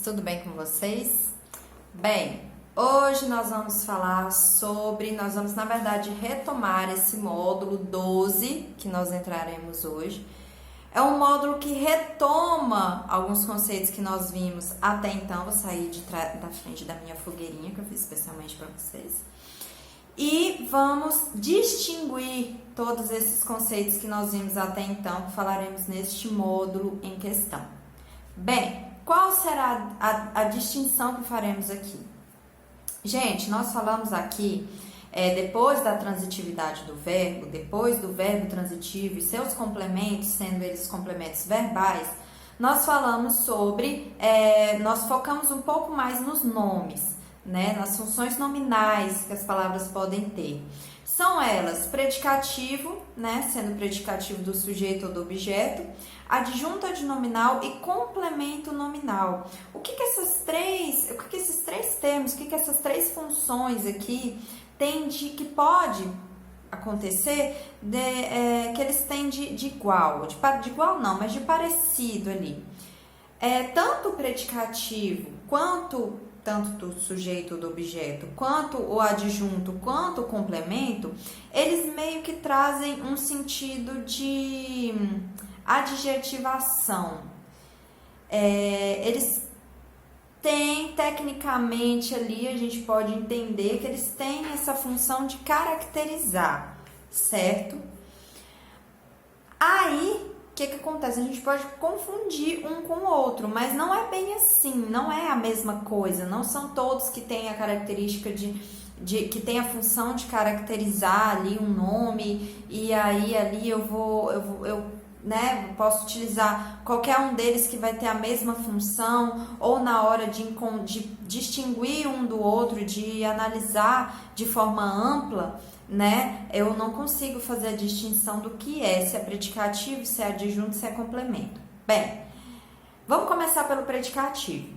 tudo bem com vocês? Bem, hoje nós vamos falar sobre, na verdade retomar esse módulo 12 que nós entraremos hoje. É um módulo que retoma alguns conceitos que nós vimos até então. Vou sair da frente da minha fogueirinha que eu fiz especialmente para vocês. E vamos distinguir todos esses conceitos que nós vimos até então, que falaremos neste módulo em questão. Bem, qual será a distinção que faremos aqui? Gente, nós falamos aqui, depois da transitividade do verbo, depois do verbo transitivo e seus complementos, sendo eles complementos verbais, nós falamos sobre, nós focamos um pouco mais nos nomes, né, nas funções nominais que as palavras podem ter. São elas predicativo, né, sendo predicativo do sujeito ou do objeto, adjunto adnominal e complemento nominal. O que esses três termos, essas três funções aqui têm que pode acontecer, que eles têm de igual, de igual não, mas de parecido ali. Tanto o predicativo tanto do sujeito ou do objeto, quanto o adjunto, quanto o complemento, eles meio que trazem um sentido de adjetivação. Eles têm, tecnicamente ali, a gente pode entender que eles têm essa função de caracterizar, certo? Aí, o que acontece? A gente pode confundir um com o outro, mas não é bem assim, não é a mesma coisa, não são todos que têm a característica que tem a função de caracterizar ali um nome, e aí ali eu posso utilizar qualquer um deles que vai ter a mesma função, ou na hora de distinguir um do outro, de analisar de forma ampla, né? Eu não consigo fazer a distinção do que se é predicativo, se é adjunto, se é complemento. Bem, vamos começar pelo predicativo.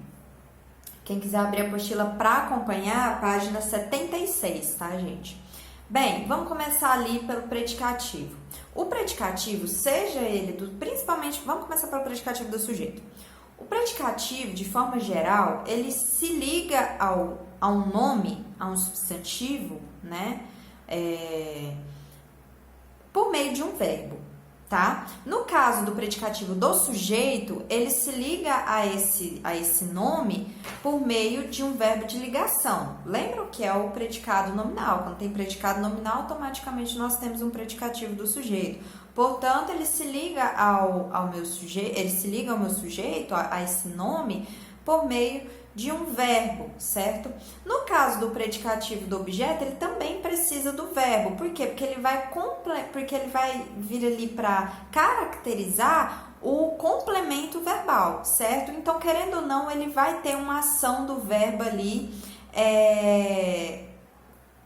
Quem quiser abrir a apostila para acompanhar, a página 76, tá, gente? Bem, vamos começar ali pelo predicativo. O predicativo, seja ele principalmente, vamos começar pelo predicativo do sujeito. O predicativo, de forma geral, ele se liga a um nome, a um substantivo, né? Por meio de um verbo, tá? No caso do predicativo do sujeito, ele se liga a esse nome por meio de um verbo de ligação. Lembram que é o predicado nominal? Quando tem predicado nominal, automaticamente nós temos um predicativo do sujeito. Portanto, ele se liga ao meu sujeito, a esse nome, por meio de um verbo, certo? No caso do predicativo do objeto, ele também precisa do verbo. Por quê? Porque ele vai vir ali para caracterizar o complemento verbal, certo? Então, querendo ou não, ele vai ter uma ação do verbo ali,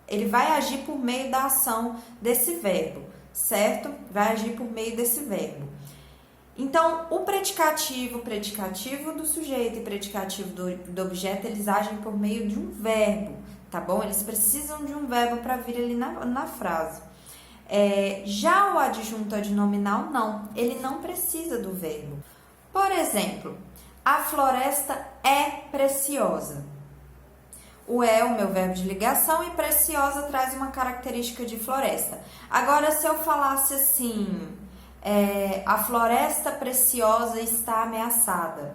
ele vai agir por meio da ação desse verbo, certo? Vai agir por meio desse verbo. Então, o predicativo do sujeito e predicativo do objeto, eles agem por meio de um verbo, tá bom? Eles precisam de um verbo para vir ali na frase. Já o adjunto adnominal, não. Ele não precisa do verbo. Por exemplo, a floresta é preciosa. O meu verbo de ligação, e preciosa traz uma característica de floresta. Agora, se eu falasse assim... a floresta preciosa está ameaçada.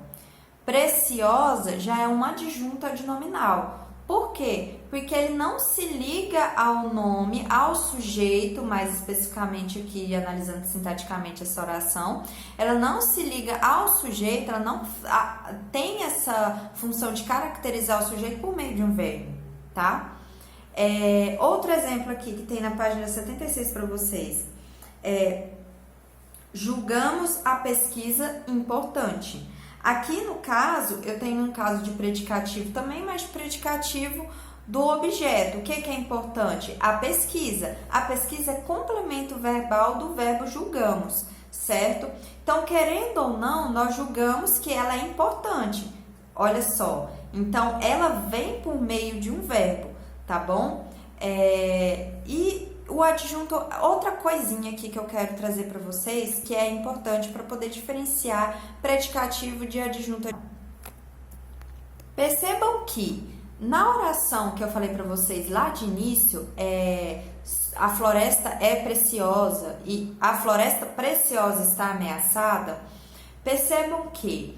Preciosa já é um adjunto adnominal. Por quê? Porque ele não se liga ao nome, ao sujeito, mais especificamente aqui, analisando sintaticamente essa oração, ela não se liga ao sujeito, ela não tem essa função de caracterizar o sujeito por meio de um verbo, tá? Outro exemplo aqui que tem na página 76 para vocês julgamos a pesquisa importante. Aqui no caso, eu tenho um caso de predicativo também, mas de predicativo do objeto. O que é importante? A pesquisa. A pesquisa é complemento verbal do verbo julgamos, certo? Então, querendo ou não, nós julgamos que ela é importante. Olha só. Então, ela vem por meio de um verbo, tá bom? E o adjunto, outra coisinha aqui que eu quero trazer para vocês, que é importante para poder diferenciar predicativo de adjunto. Percebam que na oração que eu falei para vocês lá de início, a floresta é preciosa e a floresta preciosa está ameaçada. Percebam que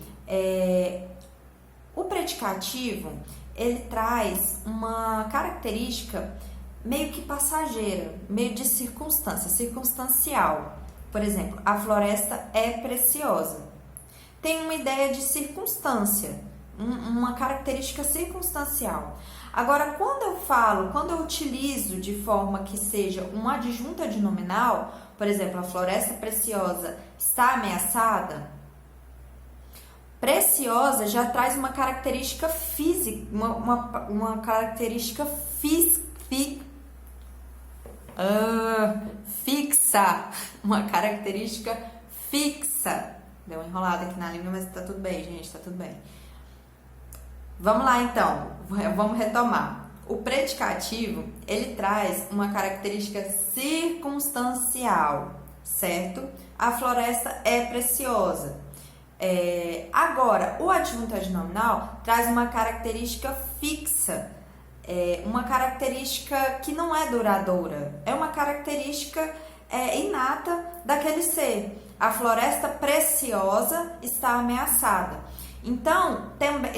o predicativo ele traz uma característica meio que passageira, meio de circunstância, circunstancial. Por exemplo, a floresta é preciosa. Tem uma ideia de circunstância, uma característica circunstancial. Agora, quando eu utilizo de forma que seja um adjunto adnominal, por exemplo, a floresta preciosa está ameaçada, preciosa já traz uma característica física, uma característica fixa, uma característica fixa. Deu uma enrolada aqui na língua, mas tá tudo bem, gente, tá tudo bem. Vamos lá, então, vamos retomar. O predicativo, ele traz uma característica circunstancial, certo? A floresta é preciosa. Agora, o adjunto adnominal traz uma característica fixa, uma característica que não é duradoura, é uma característica inata daquele ser. A floresta preciosa está ameaçada. Então,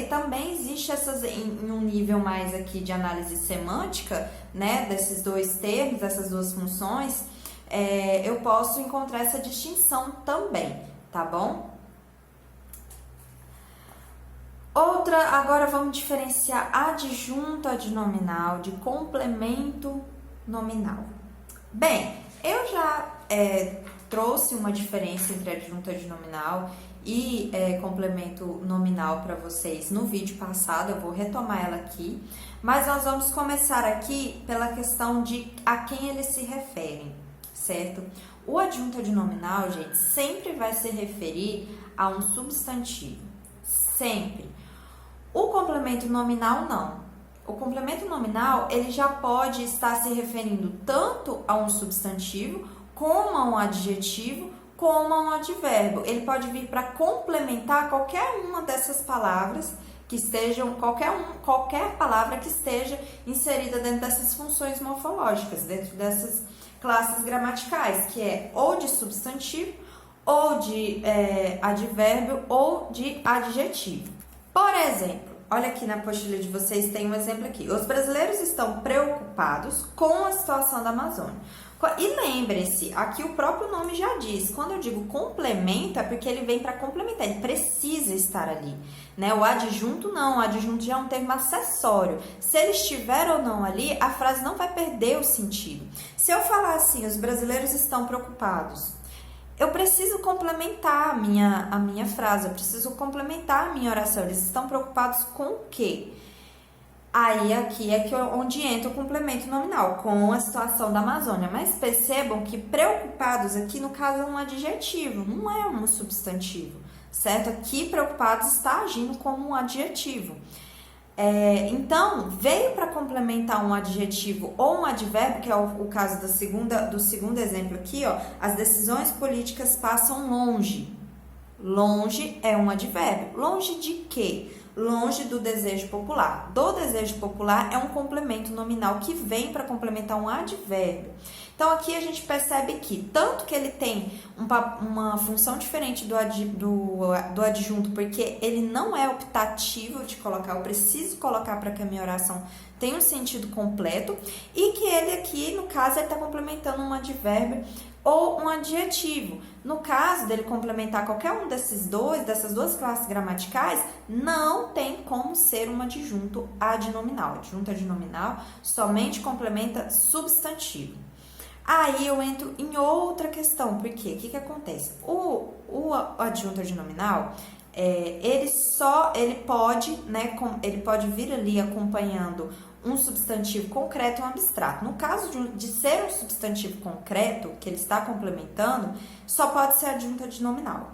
também existe em um nível mais aqui de análise semântica, né, desses dois termos, dessas duas funções, eu posso encontrar essa distinção também, tá bom? Agora vamos diferenciar adjunto adnominal de complemento nominal. Bem, eu já trouxe uma diferença entre adjunto adnominal e complemento nominal para vocês no vídeo passado, eu vou retomar ela aqui, mas nós vamos começar aqui pela questão de a quem eles se referem, certo? O adjunto adnominal, gente, sempre vai se referir a um substantivo, sempre. O complemento nominal, não. O complemento nominal, ele já pode estar se referindo tanto a um substantivo, como a um adjetivo, como a um advérbio. Ele pode vir para complementar qualquer uma dessas palavras que estejam, qualquer palavra que esteja inserida dentro dessas funções morfológicas, dentro dessas classes gramaticais, que é ou de substantivo, ou de advérbio, ou de adjetivo. Por exemplo, olha aqui na apostila de vocês, tem um exemplo aqui. Os brasileiros estão preocupados com a situação da Amazônia. E lembre-se, aqui o próprio nome já diz, quando eu digo complemento, é porque ele vem para complementar, ele precisa estar ali, né? O adjunto não, o adjunto já é um termo acessório. Se ele estiver ou não ali, a frase não vai perder o sentido. Se eu falar assim, os brasileiros estão preocupados, eu preciso complementar a minha frase, eu preciso complementar a minha oração. Eles estão preocupados com o quê? Aí aqui onde entra o complemento nominal, com a situação da Amazônia. Mas percebam que preocupados aqui, no caso, é um adjetivo, não é um substantivo, certo? Aqui, preocupados está agindo como um adjetivo. Então, veio para complementar um adjetivo ou um advérbio, que é o caso do segundo exemplo aqui, ó. As decisões políticas passam longe. Longe é um advérbio. Longe de quê? Longe do desejo popular. Do desejo popular é um complemento nominal que vem para complementar um advérbio. Então, aqui a gente percebe que, tanto que ele tem uma função diferente do adjunto, porque ele não é optativo de colocar, eu preciso colocar para que a minha oração tenha um sentido completo, e que ele aqui, no caso, ele está complementando um advérbio ou um adjetivo. No caso dele complementar qualquer um dessas duas classes gramaticais, não tem como ser um adjunto adnominal. Adjunto adnominal somente complementa substantivo. Aí eu entro em outra questão, porque o que acontece? O adjunto adnominal, ele pode vir ali acompanhando um substantivo concreto e um abstrato. No caso de ser um substantivo concreto, que ele está complementando, só pode ser adjunto adnominal.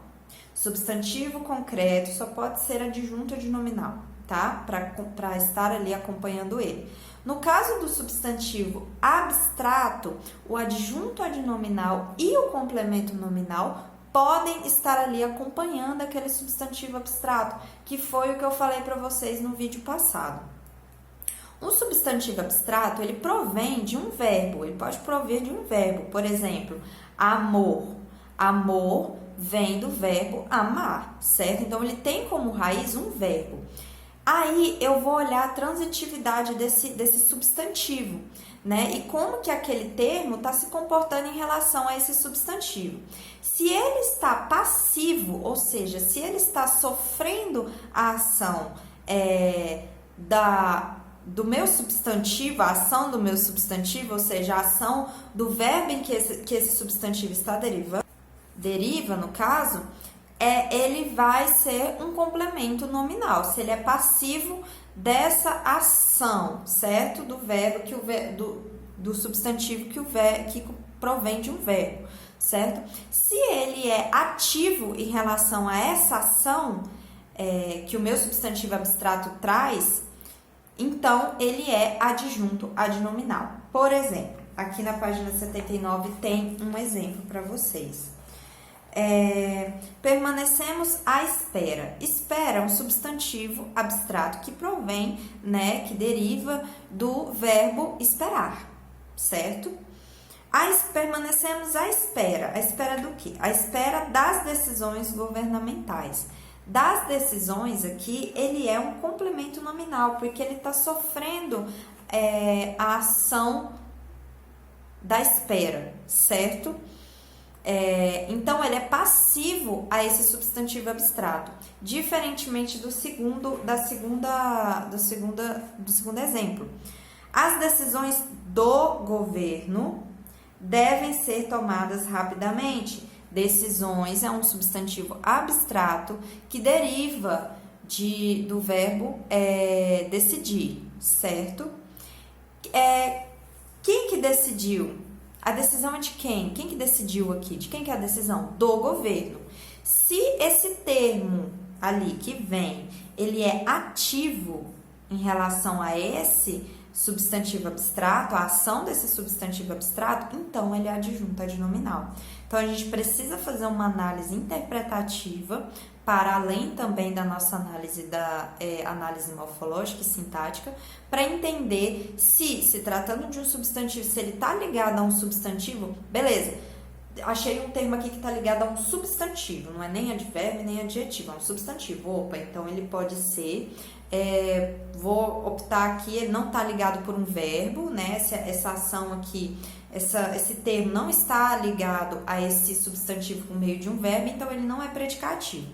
Substantivo concreto só pode ser adjunto adnominal, tá? Para estar ali acompanhando ele. No caso do substantivo abstrato, o adjunto adnominal e o complemento nominal podem estar ali acompanhando aquele substantivo abstrato, que foi o que eu falei para vocês no vídeo passado. Um substantivo abstrato, ele provém de um verbo, ele pode prover de um verbo. Por exemplo, amor. Amor vem do verbo amar, certo? Então, ele tem como raiz um verbo. Aí, eu vou olhar a transitividade desse substantivo, né? E como que aquele termo está se comportando em relação a esse substantivo. Se ele está passivo, ou seja, se ele está sofrendo a ação do meu substantivo, a ação do meu substantivo, ou seja, a ação do verbo em que esse substantivo está deriva, no caso, ele vai ser um complemento nominal, se ele é passivo dessa ação, certo? Do verbo, do substantivo que provém de um verbo, certo? Se ele é ativo em relação a essa ação que o meu substantivo abstrato traz, então ele é adjunto adnominal. Por exemplo, aqui na página 79 tem um exemplo para vocês. Permanecemos à espera. Espera é um substantivo abstrato que provém, né, que deriva do verbo esperar, certo? Permanecemos à espera. À espera do quê? À espera das decisões governamentais. Das decisões aqui, ele é um complemento nominal, porque ele está sofrendo a ação da espera, certo? Então, ele é passivo a esse substantivo abstrato, diferentemente do segundo exemplo. As decisões do governo devem ser tomadas rapidamente. Decisões é um substantivo abstrato que deriva do verbo decidir, certo? Quem que decidiu? A decisão é de quem? Quem que decidiu aqui? De quem que é a decisão? Do governo. Se esse termo ali que vem, ele é ativo em relação a esse substantivo abstrato, a ação desse substantivo abstrato, então ele é adjunto adnominal. Então, a gente precisa fazer uma análise interpretativa para além também da nossa análise análise morfológica e sintática, para entender se tratando de um substantivo, se ele está ligado a um substantivo, beleza, achei um termo aqui que está ligado a um substantivo, não é nem advérbio nem adjetivo, é um substantivo. Opa, então ele pode ser, vou optar aqui, ele não está ligado por um verbo, né? Essa ação aqui, esse termo não está ligado a esse substantivo por meio de um verbo, então ele não é predicativo.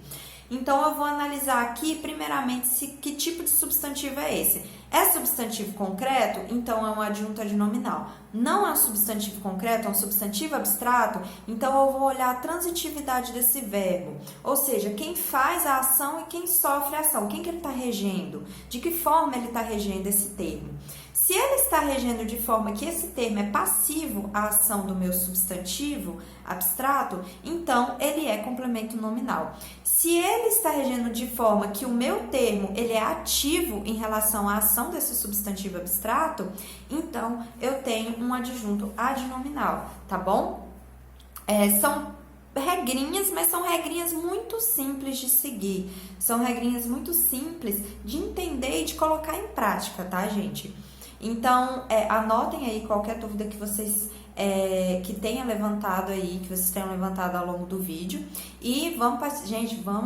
Então, eu vou analisar aqui, primeiramente, que tipo de substantivo é esse. É substantivo concreto? Então, é um adjunto adnominal. Não é um substantivo concreto, é um substantivo abstrato? Então, eu vou olhar a transitividade desse verbo. Ou seja, quem faz a ação e quem sofre a ação. Quem que ele está regendo? De que forma ele está regendo esse termo? Se ele está regendo de forma que esse termo é passivo à ação do meu substantivo abstrato, então ele é complemento nominal. Se ele está regendo de forma que o meu termo ele é ativo em relação à ação desse substantivo abstrato, então eu tenho um adjunto adnominal, tá bom? São regrinhas, mas são regrinhas muito simples de seguir. São regrinhas muito simples de entender e de colocar em prática, tá, gente? Então, anotem aí qualquer dúvida que vocês que tenham levantado aí, que vocês tenham levantado ao longo do vídeo. E vamos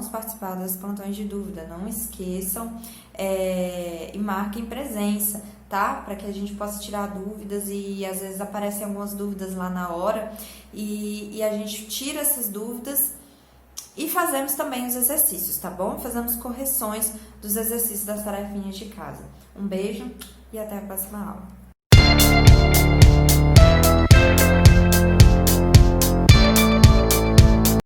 participar das plantões de dúvida. Não esqueçam e marquem presença, tá? Para que a gente possa tirar dúvidas e às vezes aparecem algumas dúvidas lá na hora e a gente tira essas dúvidas e fazemos também os exercícios, tá bom? Fazemos correções dos exercícios das tarefinhas de casa. Um beijo e até a próxima aula.